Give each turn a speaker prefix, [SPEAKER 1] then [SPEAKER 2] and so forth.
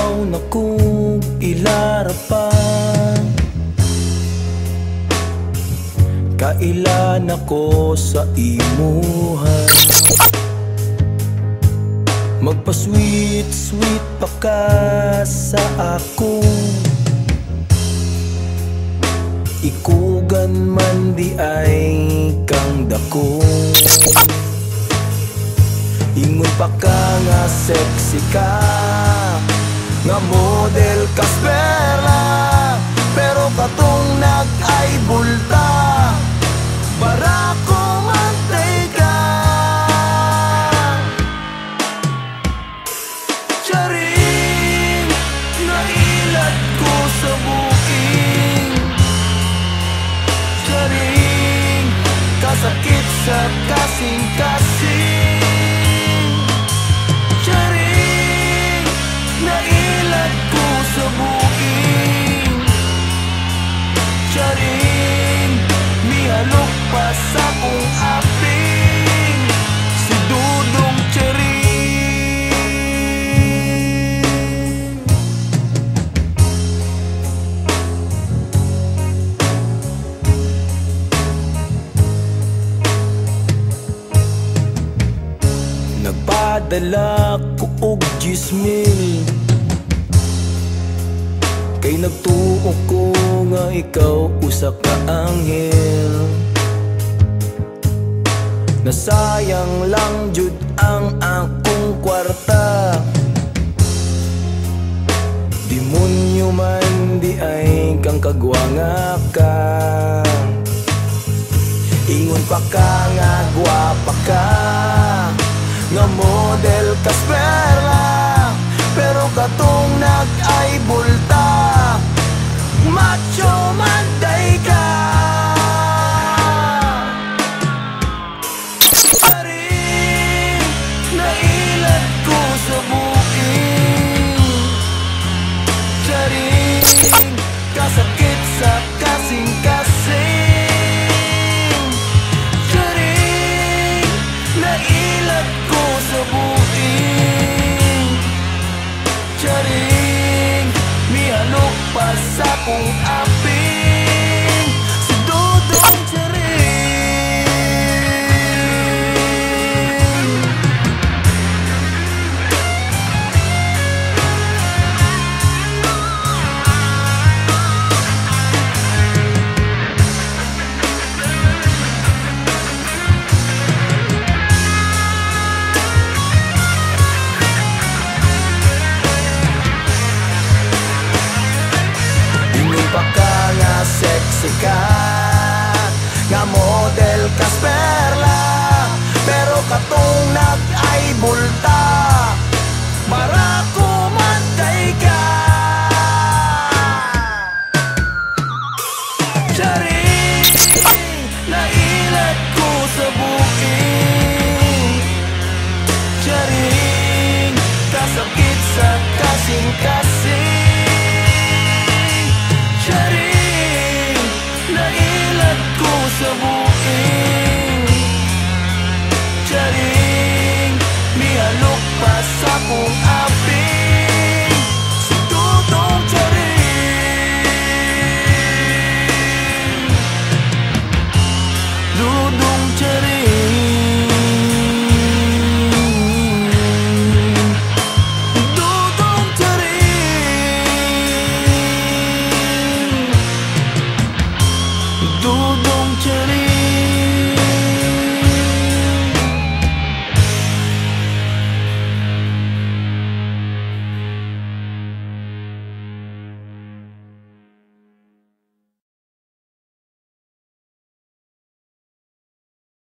[SPEAKER 1] ikaw na kong ilarapan. Kailan ako sa imuhan, magpa-sweet, sweet pa ka sa ako. Ikugan man di ay kang dako. Ingon pa ka nga sexy ka, nga model ka spera, pero katong nag-ay bulta, para ko mantay ka. Charing, nailat ko sa buking. Charing, kasakit sa kasing-kasing. Charing, nailat ko sa buking. Charing, mihalok pa sa kong aping. Si Dudong Charing. Nagpadala ko og 10,000, kay nagtuo ko nga ikaw usa ka anghel. Nasayang lang jud ang akong kwarta, demonyo man di ay kang kagwanga ka. Ingon pa ka nga gwapa ka, nga model ka spera, pero katong nag-ay bulta, macho man day ka. Charing, nailat ko sa buking. Charing, kasakit sa kasing-kasing. Charing, nailat ko sa buking. Charing, mihalok pa sa kong api.